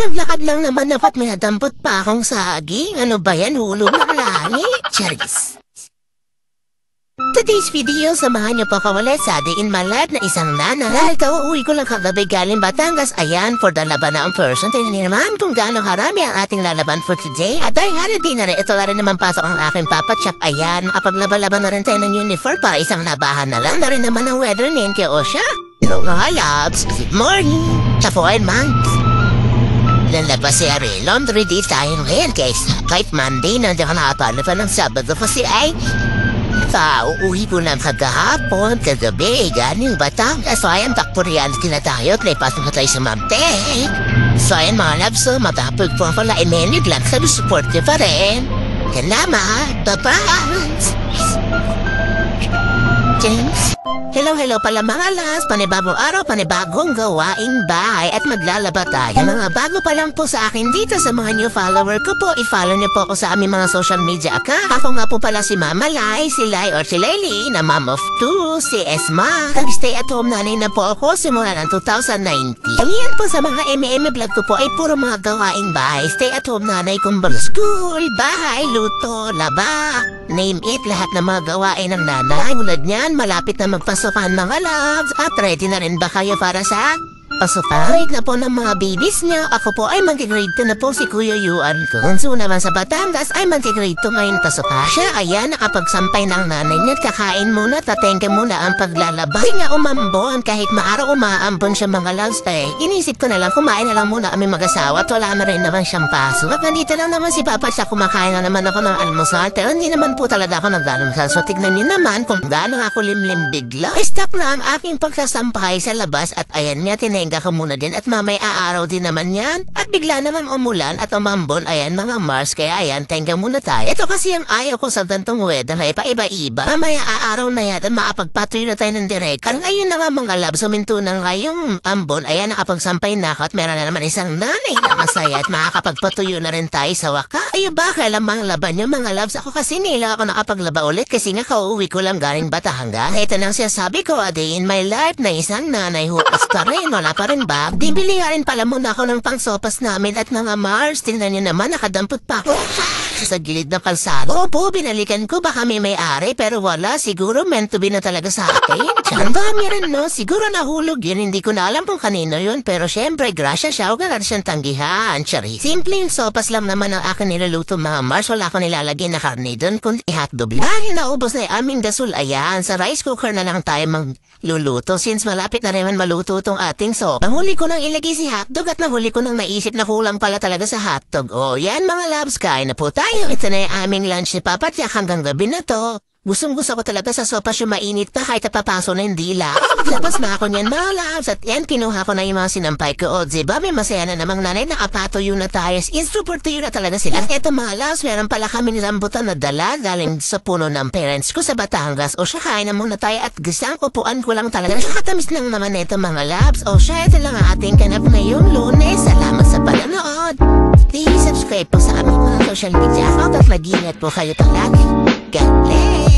Naglakad lang naman dapat may nadampot pa akong saging. Ano ba yan? Hulog ng langit. Charis. Today's video, samahan niyo po ako ulit sa Day in My Life na isang nana. Dahil kauuwi ko lang kagabi galing Batangas, ayan, for the laban na ang person. Tingnan niyo naman kung gaano karami ang ating lalaban for today. At dahil din na rin, ito na rin naman pasok ang aking papachap. Ayan, makapaglaba-laban na rin tayo ng uniform para isang labahan na lang. Na rin naman ang weather ngayon kay Osha. Hello mga loves, good morning. Tapuan man. Lalabas si Ari, laundry day tayo ngayon guys. Kahit Monday, nandiyan ka nakapalo pa ng Sabado kasi ay uuwi ko lang kagahapon, kagabi, galing Batangas. So ayan, back to reality na tayo. Playpasok na tayo sa Mamtek. So ayan mga loves, so matapag po pala i-menu lang sa support niyo pa rin. Salamat, bye-bye. James. Hello pala mga las, panibagong araw, panibagong gawaing bahay at maglalaba tayo. Mga bago pa lang po sa akin dito sa mga new follower ko po, i-follow niyo po ako sa aming mga social media account. Ako nga po pala si Mama Lai, si Lai or si Laili, na mom of two, si Esma. Nag-stay at home nanay na po ako simula ng 2019. Ayan po sa mga vlog ko po ay puro mga gawaing bahay. Stay at home nanay kumbaga school, bahay, luto, laba, name it, lahat ng mga gawain ng nanay. Mulad niyan, malapit na magpasukan mga loves. At ready na rin ba kayo para sa pasukan? Grade na po ng mga babies niya. Ako po ay mag-grade 2 na po si Kuya Yuan ko. Unso naman sa Batangas ay mag-grade 2 ngayon pasukan. Siya ayan nakapagsampay ng nanay niya. Kakain muna, tatengke muna ang paglalaba. Kasi nga umambon kahit maaraw umaambon siya mga loves. Inisip ko na lang kumain na lang muna kami mag-asawa at wala na rin naman siyang pasok. At nandito lang naman si Papa siya, kumakain na naman ako ng almusal. Pero hindi naman po talaga ako nag-almusal. So tignan niyo naman kung gaano ako limlim bigla. Stop na ang aking pagsasampay sa labas at ayan niya tinengga ko muna din at mamay aaraw din naman yan. At bigla naman umulan at umambon, ayan mga Mars, kaya ayan, tengga muna tayo. Ito kasi ang ayaw ko sa gantong weather ay paiba-iba. Mamaya aaraw na yan at makapagpatuloy na tayo ng direct. Karang ayun na nga mga love, suminto na nga yung ambon, ayan nakapagsampay na ako at meron na naman isang nanay na masaya at makakapagpatuloy na rin tayo sa waka. Ayun ba, kailang mga laban nyo mga loves? Ako kasi nila ako nakapaglaba ulit kasi nga kauwi ko lang galing Batangas. Ito nang siyasabi ko, a day in my life na isang nanay hupas pa rin, wala pa rin ba? Bibili nga rin pala muna ako ng pangsopas namin at mga Mars. Tingnan niyo naman, nakadampot pa ako sa gilid ng kalsado. Opo, binalikan ko, baka may-ari pero wala. Siguro meant to be na talaga sa akin. Ang dami rin no, siguro nahulog yun. Hindi ko na alam kung kanino yun. Pero syempre, grasya siya, huwag na siyang tanggihan. Chari. Simpleng sopas lang naman ang akin nilaluto mga Mars. Wala ko nilalagay na karne doon kundi hotdog. Dahil naubos na yung aming dasol, ayan, sa rice cooker na lang tayo magluluto. Since malapit na rin maluto itong ating sopa. Nahuli ko nang ilagay si hotdog at nahuli ko nang naisip na kulang pala talaga sa hotdog. O yan mga loves, kain na po tayo. Ito na yung aming lunch ni Papa Tiyak hanggang gabi na to. Gustong-gusto ko talaga sa sopas yung mainit pa kahit napapaso na yung dila. Labas na ako niyan mga loves at yan kinuha ko na yung mga sinampay ko. O diba may masaya na namang nanay nakapatuyo na tayo. Instructor tuyo na talaga sila. At eto mga loves, meron pala kami nilambutan na dala galing sa puno ng parents ko sa Batangas. O siya kain na muna tayo at gustang upuan ko lang talaga. Nakatamis lang naman eto mga loves. O siya, ito lang ang ating kanap ngayong Lunes. Salamat sa panonood. Please subscribe po sa aming mga social media account at mag-ingat po kayo palagi. God bless!